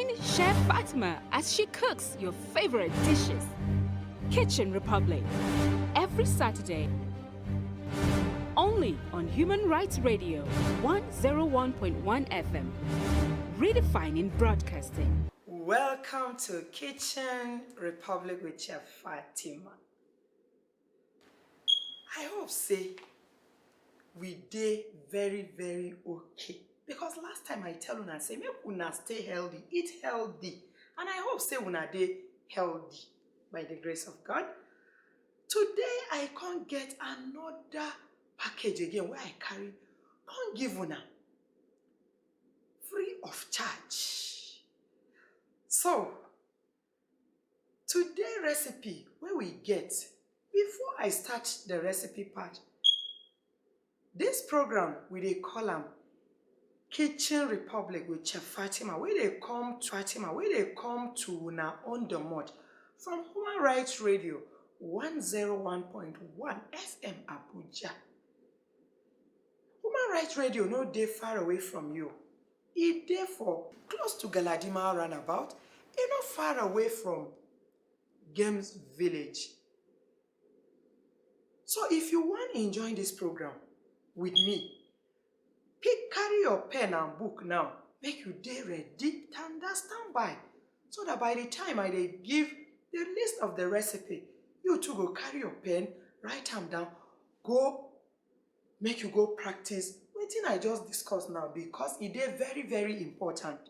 Join Chef Fatima as she cooks your favorite dishes. Kitchen Republic, every Saturday, only on Human Rights Radio 101.1 FM, redefining broadcasting. Welcome to Kitchen Republic with Chef Fatima. I hope say we dey very okay, because last time I tell una say make una stay healthy, eat healthy, and I hope say una dey healthy by the grace of God. Today I can't get another package again where I carry, can't give una free of charge. So today recipe where we get, before I start the recipe part, this program we dey call am Kitchen Republic with Chef Fatima, where they come to una on the mud from Human Rights Radio 101.1 FM Abuja. Human Rights Radio no dey far away from you. E dey for close to Galadima roundabout, e not far away from Games Village. So if you want to enjoy this program with me, carry your pen and book now. Make you dey ready, stand by, so that by the time I dey give the list of the recipe, you too go carry your pen, write them down, make you go practice wetin I just discussed now, because it is very important.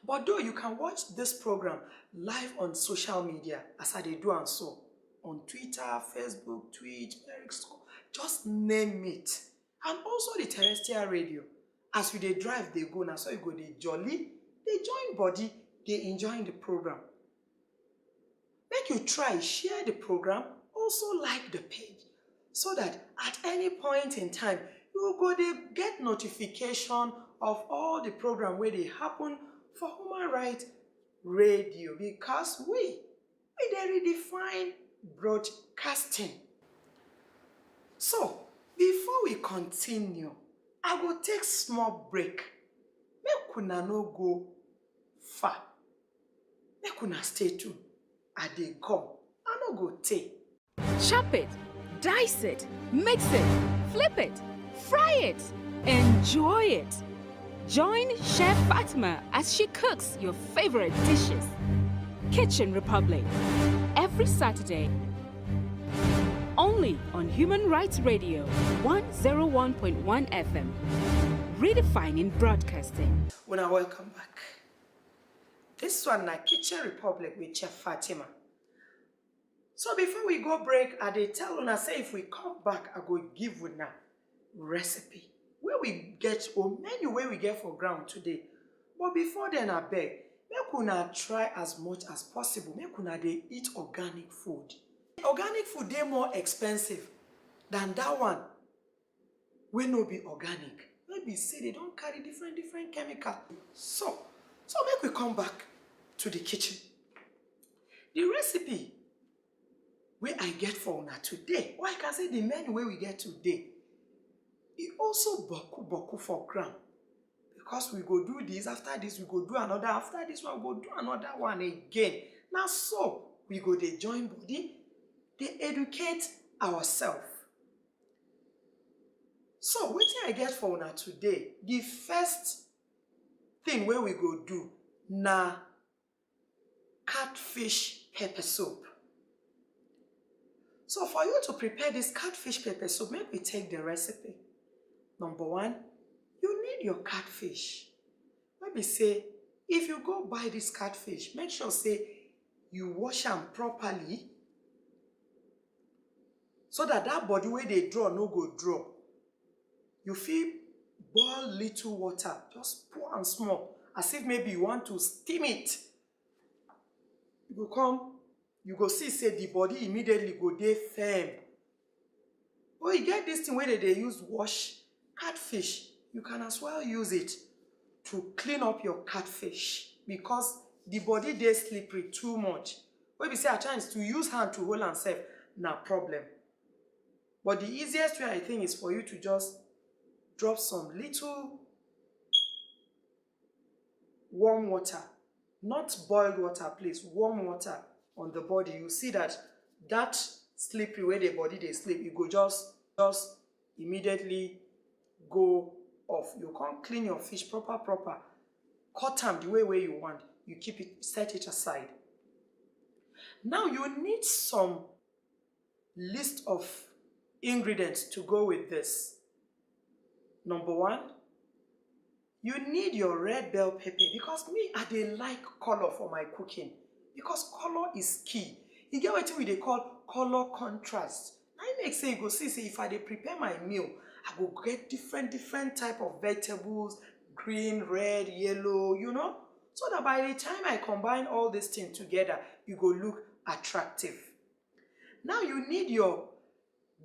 But though you can watch this program live on social media, as I dey do and so, on Twitter, Facebook, Twitch, Periscope, just name it. And also the terrestrial radio. As you dey drive, they go now, so you go dey jolly, they join body, they enjoying the program. Make you try share the program, also like the page, so that at any point in time, you go dey get notification of all the program where they happen for Human Rights Radio, because we dey redefine broadcasting. So before we continue, I go take small break. Make una no go far. Make una stay tuned. I dey come. I no go take. Chop it, dice it, mix it, flip it, fry it, enjoy it. Join Chef Fatima as she cooks your favorite dishes. Kitchen Republic, every Saturday, only on Human Rights Radio 101.1 FM, redefining broadcasting. Una welcome back. This one na Kitchen Republic with Chef Fatima. So before we go break, I dey tell una say if we come back, I go give una recipe where we get, or menu where we get for ground today. But before then, I beg, make una try as much as possible. Make una dey eat organic food. Organic food dey more expensive than that one wey no be organic. Maybe say they don't carry different chemicals. So make we come back to the kitchen. The recipe where I get for una today, or I can say the menu where we get today, it also boku for ground, because we go do this, after this we go do another, after this one we go do another one again. Now so we go dey join body, they educate ourselves. So wetin I get for una today, the first thing where we go do na catfish pepper soup. So for you to prepare this catfish pepper soup, make we take the recipe. Number one, you need your catfish. Maybe say, if you go buy this catfish, make sure say you wash them properly, so that body where they draw no go draw. You feel boil little water, just pour and small, as if maybe you want to steam it. You go come, you go see say the body immediately go dey firm. Or you get this thing where they use wash catfish. You can as well use it to clean up your catfish, because the body dey slippery too much. When we say at times to use hand to hold and serve, na problem. But the easiest way I think is for you to just drop some little warm water, not boiled water, please, warm water on the body. You see that slippery way the body they sleep, you go just immediately go off. You can't clean your fish proper, cut them the way you want. You keep it, set it aside. Now you need some list of ingredients to go with this. Number one, you need your red bell pepper, because me, I dey like color for my cooking, because color is key. You get what we call color contrast. I make say you go see if I dey prepare my meal, I go get different type of vegetables, green, red, yellow, you know, so that by the time I combine all these things together, you go look attractive. Now you need your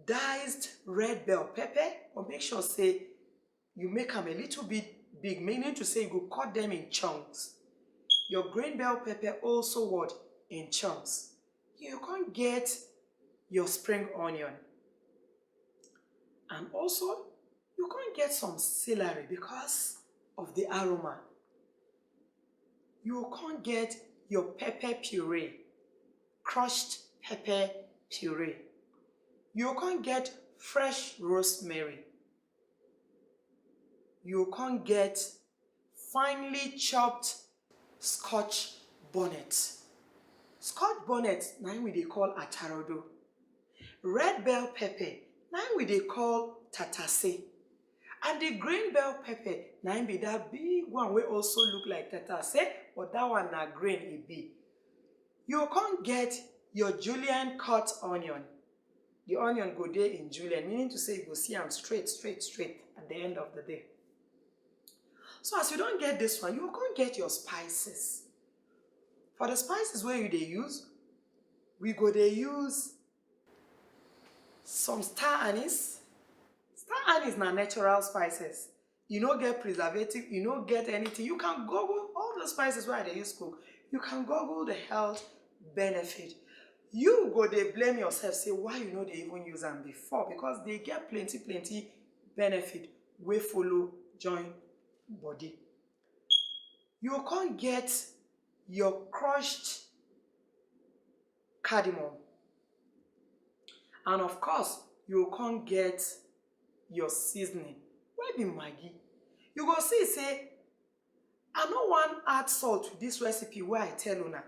diced red bell pepper, or make sure say you make them a little bit big, meaning to say you go cut them in chunks. Your green bell pepper also what? In chunks. You can get your spring onion. And also, you can get some celery because of the aroma. You can get your pepper puree, crushed pepper puree. You can get fresh rosemary. You can get finely chopped Scotch bonnet. Scotch bonnet, now we they call atarodo. Red bell pepper, now we they call tatase. And the green bell pepper, now be that big one we also look like tatase, but that one na green it be. You can get your julienne cut onion. The onion go there in julienne, meaning to say you go see them straight at the end of the day. So as you don't get this one, you can get your spices. For the spices where you they use, we go they use some star anise. Star anise na natural spices. You don't get preservative, you don't get anything. You can Google all the spices where they use cook. You can Google the health benefit. You go they blame yourself, say why you know they even use them before, because they get plenty benefit we follow join body. You can't get your crushed cardamom, and of course you can't get your seasoning. Where be Maggi? You go see say I no want add salt to this recipe where I tell you now,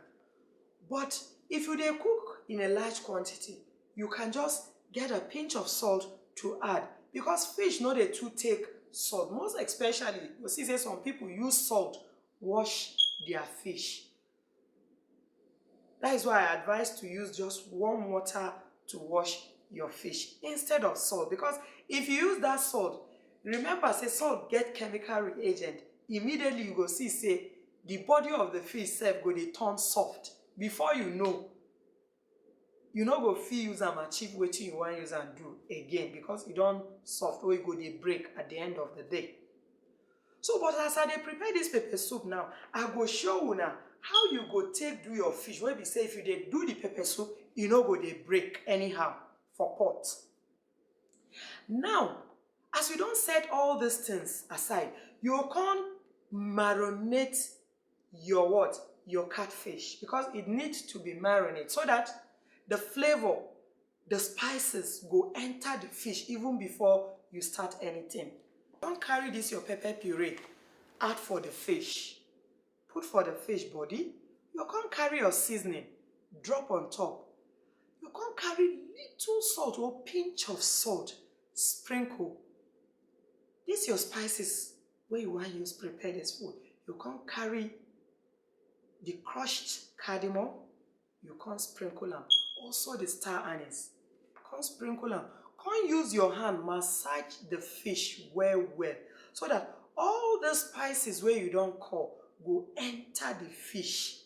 but if you dey cook in a large quantity, you can just get a pinch of salt to add, because fish no dey too take salt. Most especially, you see say some people use salt wash their fish. That is why I advise to use just warm water to wash your fish instead of salt, because if you use that salt, remember say salt get chemical reagent. Immediately you go see say the body of the fish self go dey turn soft. Before you know go fit use am achieve wetin you want use am do again, because e don soft or e go dey break at the end of the day. So but as I dey prepare this pepper soup now, I go show you now how you go take do your fish, wey be say if you dey do the pepper soup, e no go dey break anyhow for pot. Now as you don set all these things aside, you can marinate your what? Your catfish, because it needs to be marinated so that the flavor, the spices go enter the fish even before you start anything. Don't carry this your pepper puree, add for the fish, put for the fish body. You can't carry your seasoning, drop on top. You can't carry little salt or pinch of salt, sprinkle. This your spices where you want to use prepare this food. You can't carry the crushed cardamom, you can't sprinkle them. Also the star anise, can't sprinkle them. Can't use your hand massage the fish well, so that all the spices where you don't call go enter the fish.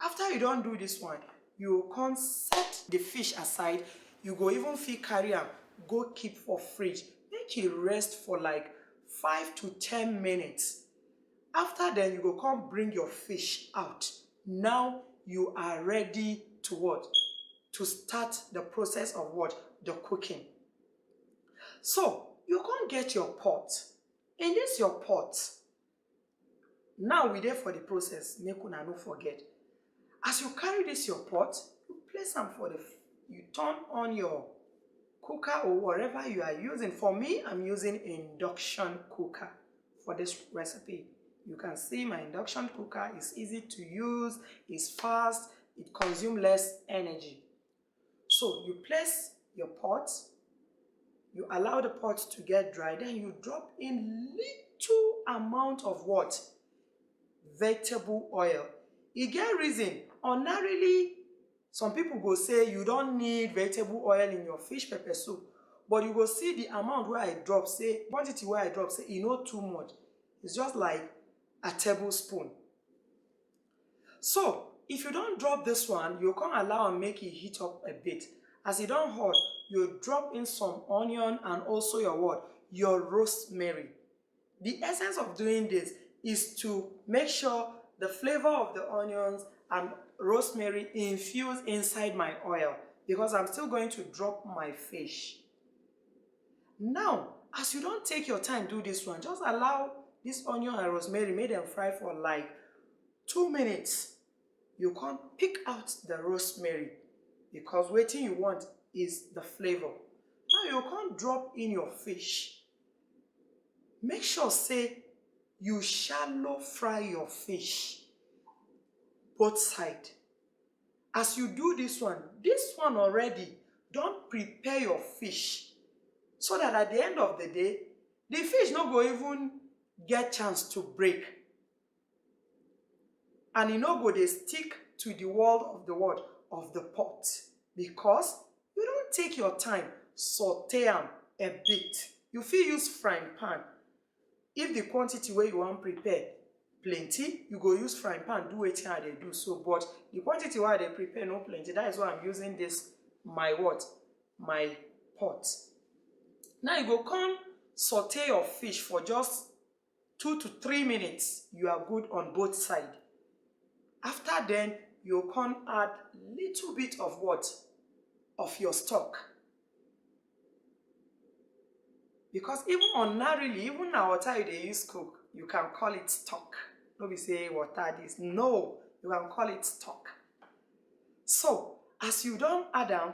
After you don't do this one, you can't set the fish aside. You go even feel carry them, go keep for fridge. Make it rest for like 5 to 10 minutes. After then, you go come bring your fish out. Now you are ready to what? To start the process of what? The cooking. So you can't get your pot. In this your pot, Now we there for the process, make una no forget. As you carry this your pot, you place them for you turn on your cooker or whatever you are using. For me, I'm using induction cooker for this recipe. You can see my induction cooker is easy to use, it's fast, it consumes less energy. So you place your pot, you allow the pot to get dry, then you drop in little amount of what? Vegetable oil. E get reason. Ordinarily, some people go say you don't need vegetable oil in your fish pepper soup, but you go see the amount where I drop, say quantity where I drop, say e no too much. It's just like a tablespoon. So if you don't drop this one, you can allow and make it heat up a bit. As it don't hot, you drop in some onion and also your what? Your rosemary. The essence of doing this is to make sure the flavor of the onions and rosemary infuse inside my oil, because I'm still going to drop my fish. Now, as you don't take your time do this one, just allow this onion and rosemary, make them fry for like 2 minutes. You can pick out the rosemary, because what you want is the flavor. Now you can drop in your fish. Make sure say you shallow fry your fish both sides. As you do this one already, don't prepare your fish so that at the end of the day, the fish no go even get chance to break, and it no go dey stick to the wall of the what? Of the pot, because you don't take your time saute am a bit. You fit use frying pan. If the quantity where you want prepare plenty, you go use frying pan, do wetin I dey do so. But the quantity where they prepare no plenty, that is why I'm using this my what? My pot. Now you go come saute your fish for just 2 to 3 minutes. You are good on both sides. After then, you can add little bit of what? Of your stock. Because even ordinarily, even na water you dey use cook, you can call it stock. No be say water this. No, you can call it stock. So, as you don't add them,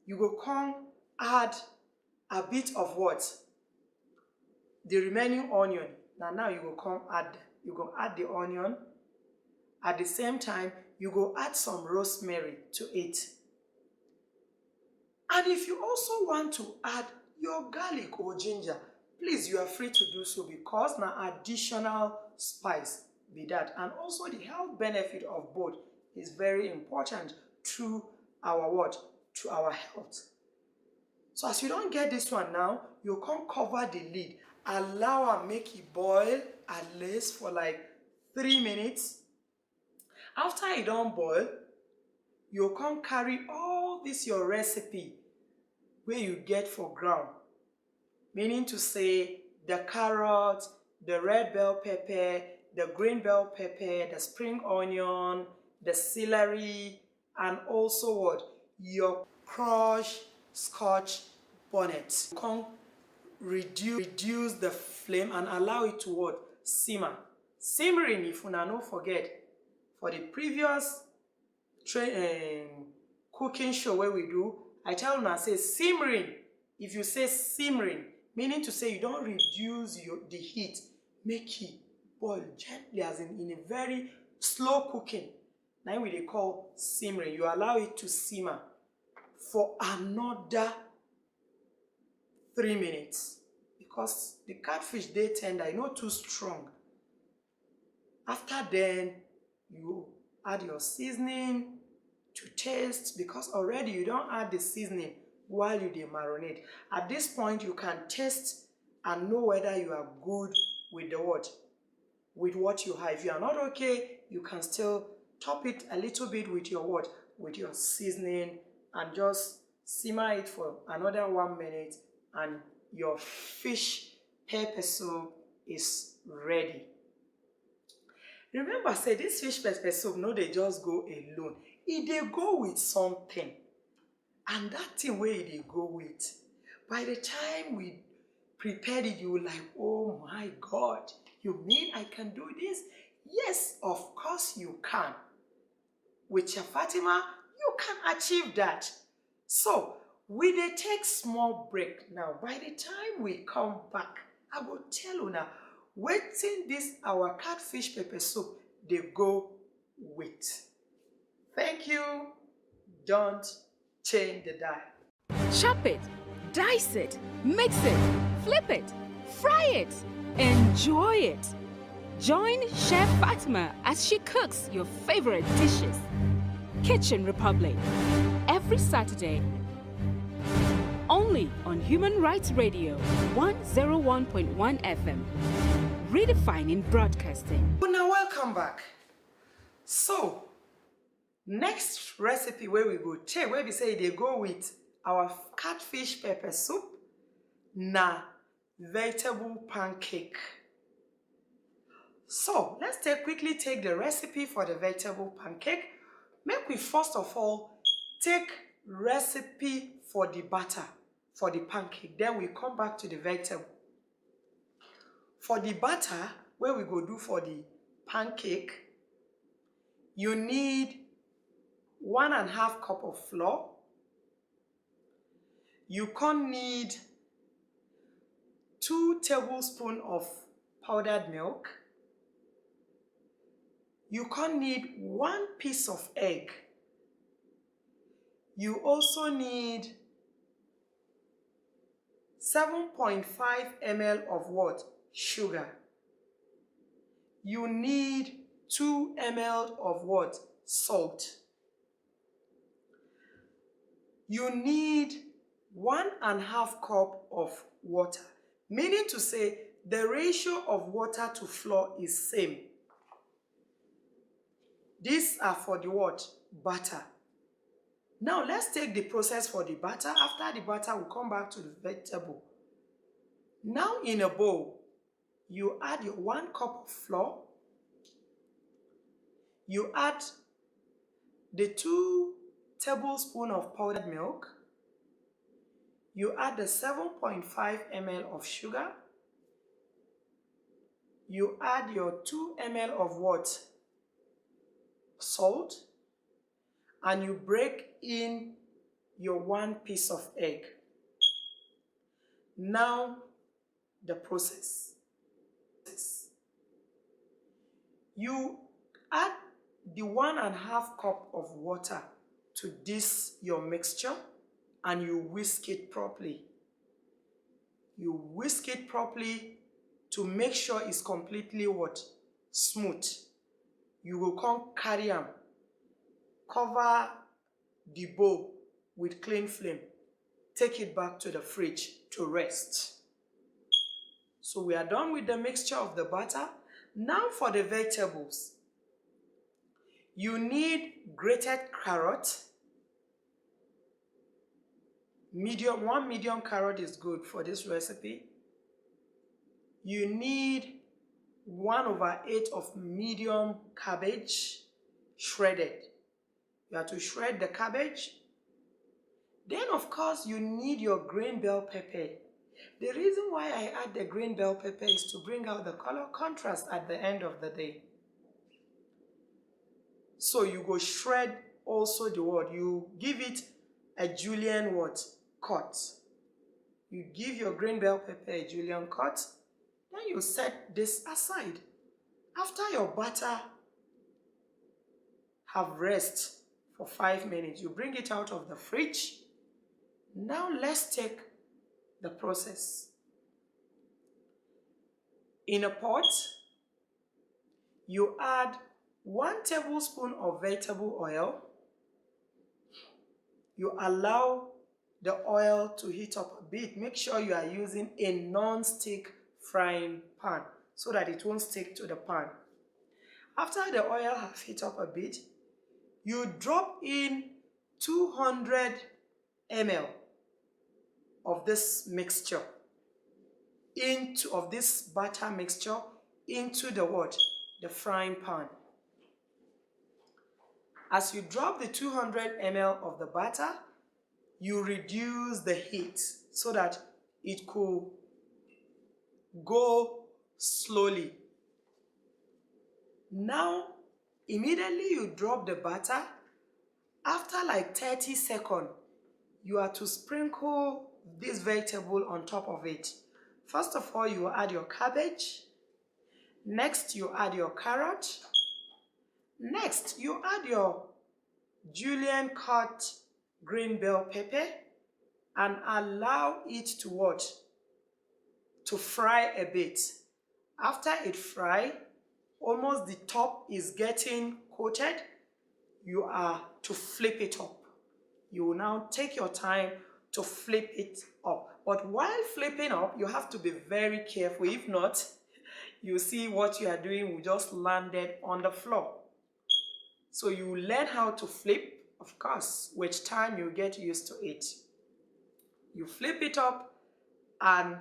you go come add a bit of what? The remaining onion. Now you go come add, you go add the onion. At the same time, you go add some rosemary to it. And if you also want to add your garlic or ginger, please, you are free to do so, because now additional spice be that. And also the health benefit of both is very important to our what? To our health. So as you don't get this one now, you can cover the lid. Allow and make it boil at least for like 3 minutes. After it don't boil, you can carry all this your recipe where you get for ground. Meaning to say the carrot, the red bell pepper, the green bell pepper, the spring onion, the celery, and also what? Your crushed scotch bonnet. You can reduce the flame and allow it to what? Simmer. Simmering, if you no forget, for the previous cooking show where we do, I tell you, I say simmering. If you say simmering, meaning to say you don't reduce the heat, make it boil gently, as in a very slow cooking. Now we call simmering. You allow it to simmer for another 3 minutes, because the catfish they tender, not too strong. After then, you add your seasoning to taste, because already you don't add the seasoning while you marinate. At this point, you can taste and know whether you are good with the what? With what you have. If you are not okay, you can still top it a little bit with your what? With your seasoning, and just simmer it for another 1 minute, and your fish pepper soup is ready. Remember, say this fish pepper soup, no, they just go alone. They go with something. And that thing where they go with, by the time we prepared it, you were like, oh my God, You mean I can do this? Yes, of course you can. With Chef Fatima, you can achieve that. So, we dey take small break now. By the time we come back, I will tell you now, wetin this our catfish pepper soup dey go with. Thank you. Don't change the dial. Chop it, dice it, mix it, flip it, fry it, enjoy it. Join Chef Fatima as she cooks your favorite dishes. Kitchen Republic, every Saturday, only on Human Rights Radio 101.1 FM, redefining broadcasting. Well, now welcome back. So, next recipe where we go take, where we say they go with our catfish pepper soup, na vegetable pancake. So, let's quickly take the recipe for the vegetable pancake. Make we first of all take recipe for the batter for the pancake. Then we come back to the vegetable. For the batter, where we go do for the pancake, you need 1.5 cup of flour. You can need 2 tablespoons of powdered milk. You can need 1 piece of egg. You also need 7.5 ml of what? Sugar. You need 2 ml of what? Salt. You need 1.5 cup of water. Meaning to say, the ratio of water to flour is same. These are for the what? Batter. Now let's take the process for the batter. After the batter, we'll come back to the vegetable. Now in a bowl, you add your 1 cup of flour. You add the 2 tablespoons of powdered milk. You add the 7.5 ml of sugar. You add your 2 ml of what? Salt. And you break in your 1 piece of egg. Now, the process. You add the 1.5 cup of water to this your mixture and you whisk it properly. You whisk it properly to make sure it's completely what? Smooth. You will come carry them. Cover the bowl with clean flame. Take it back to the fridge to rest. So we are done with the mixture of the batter. Now for the vegetables. You need grated carrot. One medium carrot is good for this recipe. You need 1/8 of medium cabbage shredded. You have to shred the cabbage. Then of course you need your green bell pepper. The reason why I add the green bell pepper is to bring out the color contrast at the end of the day. So you go shred also the word. You give it a julienne what? Cut. You give your green bell pepper a julienne cut. Then you set this aside. After your butter have rest for 5 minutes, you bring it out of the fridge. Now let's take the process. In a pot, you add 1 tablespoon of vegetable oil. You allow the oil to heat up a bit. Make sure you are using a non-stick frying pan so that it won't stick to the pan. After the oil has heated up a bit, you drop in 200 ml of this mixture of this batter mixture into the what? The frying pan. As you drop the 200 ml of the batter, you reduce the heat so that it could go slowly Now, immediately you drop the butter. After like 30 seconds, you are to sprinkle this vegetable on top of it. First of all, you add your cabbage. Next, you add your carrot. Next, you add your julienne cut green bell pepper and allow it to what? To fry a bit. After it fry, almost the top is getting coated, you are to flip it up. You will now take your time to flip it up. But while flipping up, you have to be very careful. If not, you see what you are doing will just landed on the floor. So you learn how to flip, of course, with time you get used to it. You flip it up and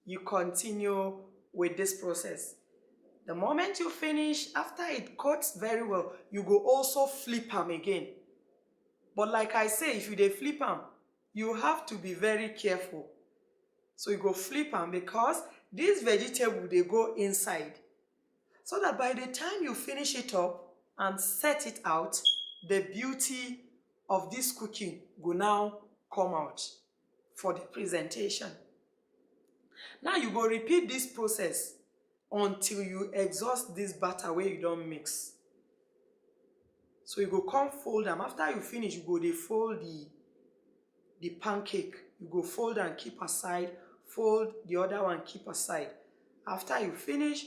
you continue with this process. The moment you finish, after it coats very well, you go also flip them again. But like I say, if you dey flip them, you have to be very careful. So you go flip them because this vegetable, they go inside. So that by the time you finish it up and set it out, the beauty of this cooking will now come out for the presentation. Now you go repeat this process until you exhaust this batter where you don't mix. So you go come fold them. After you finish, you go dey fold the pancake. You go fold and keep aside. Fold the other one, keep aside. After you finish,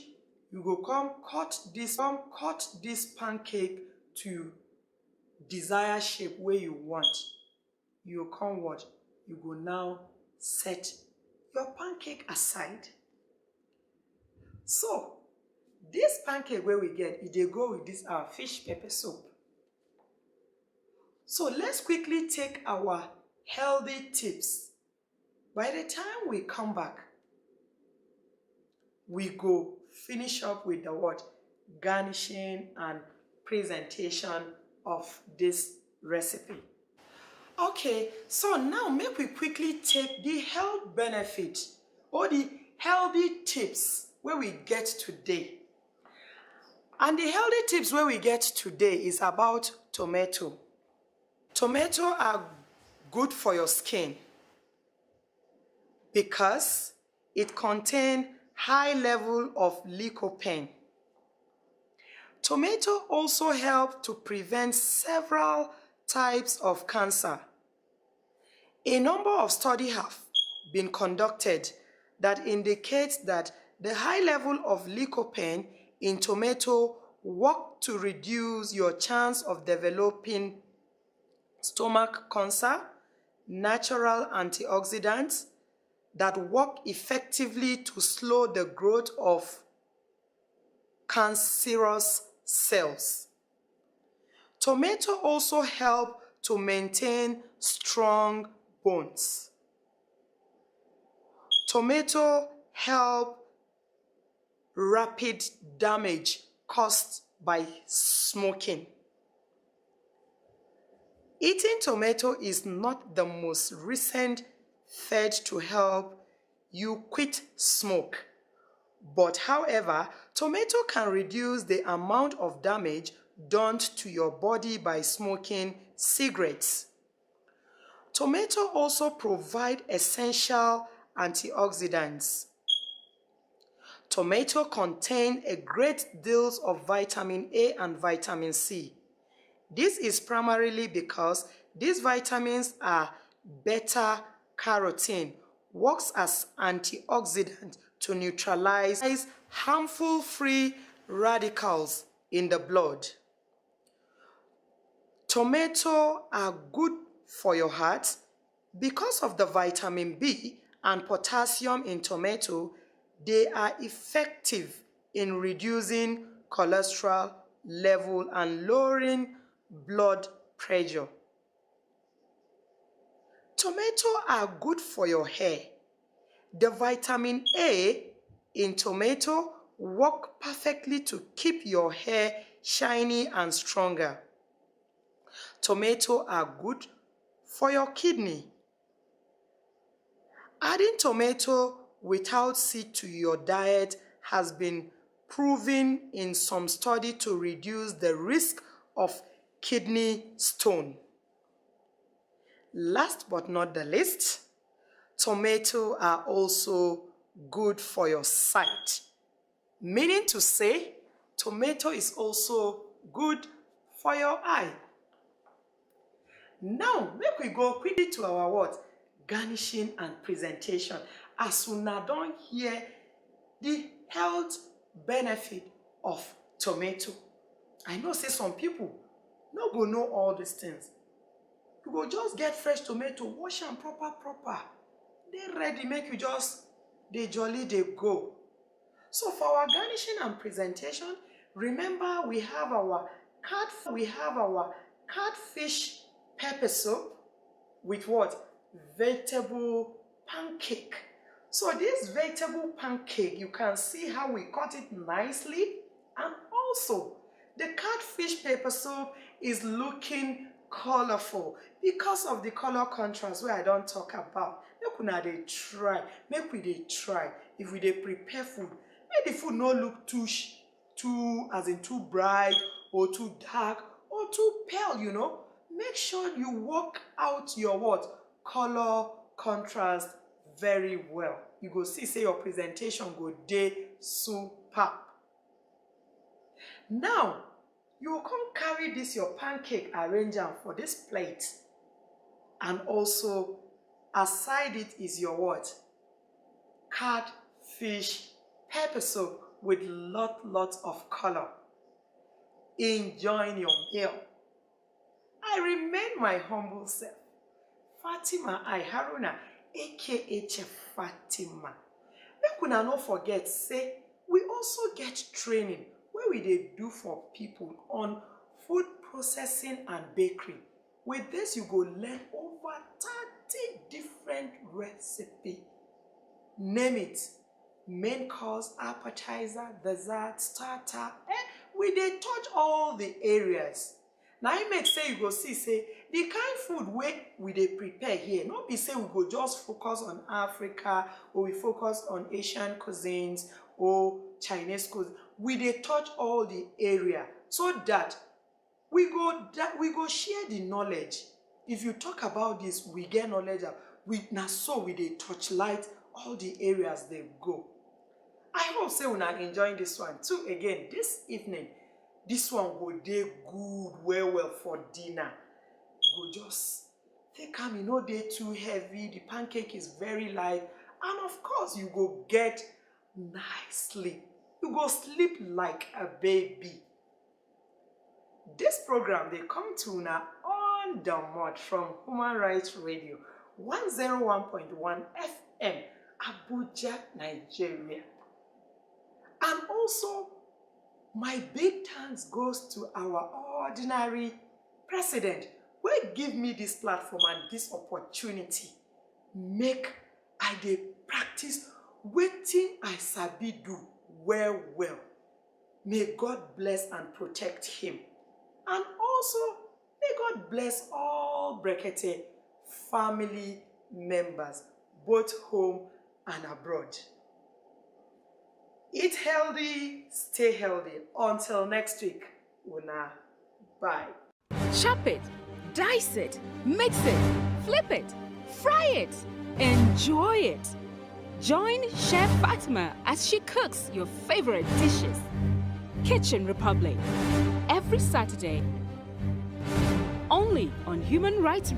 you go come cut this pancake to desired shape where you want. You come what? You go now set your pancake aside. So, this pancake where we get, it dey go with this our fish pepper soup. So let's quickly take our healthy tips. By the time we come back, we go finish up with the what? Garnishing and presentation of this recipe. Okay, so now make we quickly take the health benefit or the healthy tips where we get today. And the healthy tips where we get today is about tomato. Tomato are good for your skin because it contains high level of lycopene. Tomato also help to prevent several types of cancer. A number of studies have been conducted that indicates that the high level of lycopene in tomato work to reduce your chance of developing stomach cancer, natural antioxidants that work effectively to slow the growth of cancerous cells. Tomato also help to maintain strong bones. Tomato help rapid damage caused by smoking. Eating tomato is not the most recent fad to help you quit smoke. But however, tomato can reduce the amount of damage done to your body by smoking cigarettes. Tomato also provide essential antioxidants. Tomato contain a great deal of vitamin A and vitamin C. This is primarily because these vitamins are beta-carotene, works as antioxidant to neutralize harmful free radicals in the blood. Tomato are good for your heart because of the vitamin B and potassium in tomato. They are effective in reducing cholesterol level and lowering blood pressure. Tomatoes are good for your hair. The vitamin A in tomato work perfectly to keep your hair shiny and stronger. Tomatoes are good for your kidney. Adding tomato without seed to your diet has been proven in some study to reduce the risk of kidney stone. Last but not the least, tomatoes are also good for your sight. Meaning to say, tomato is also good for your eye. Now, make we go quickly to our what? Garnishing and presentation. As una don hear the health benefit of tomato. I know say some people no go know all these things. You go just get fresh tomato, wash am proper. They ready, make you just dey jolly dey go. So for our garnishing and presentation, remember we have our catfish pepper soup with what? Vegetable pancake. So this vegetable pancake, you can see how we cut it nicely, and also the catfish pepper soup is looking colorful because of the color contrast where I don't talk about. Make una dey try, make we dey try. If we dey prepare food, make the food no look too bright or too dark or too pale, you know. Make sure you work out your what? Color contrast very well. You go see say your presentation go dey superb. Now, you will come carry this your pancake, arrange am for this plate. And also, aside it is your what? Catfish pepper soup with lots of color. Enjoying your meal. I remain my humble self, Fatima I Haruna, aka Chef Fatima. Make una no forget, say, we also get training where we dey do for people on food processing and bakery. With this, you go learn over 30 different recipes. Name it. Main course, appetizer, dessert, starter. We dey touch all the areas. Now I make say you go see say the kind food we dey prepare here, not be say we go just focus on Africa or we focus on Asian cuisines or Chinese cuisine. We dey touch all the area so that we go share the knowledge. If you talk about this, we get knowledge. We dey touch light all the areas they go. I hope say una enjoying this one too. Again, this evening, this one go dey good well for dinner. Go just take am, e no dey too heavy. The pancake is very light, and of course you go get nice sleep. You go sleep like a baby. This program they come to una on the mod from Human Rights Radio 101.1 FM, Abuja, Nigeria. And also, my big thanks goes to our ordinary president, who give me this platform and this opportunity. Make I dey practice wetin I sabi do well. May God bless and protect him. And also, may God bless all Brekete family members, both home and abroad. Eat healthy, stay healthy. Until next week, una, bye. Chop it, dice it, mix it, flip it, fry it, enjoy it. Join Chef Fatima as she cooks your favorite dishes. Kitchen Republic, every Saturday, only on Human Rights Radio.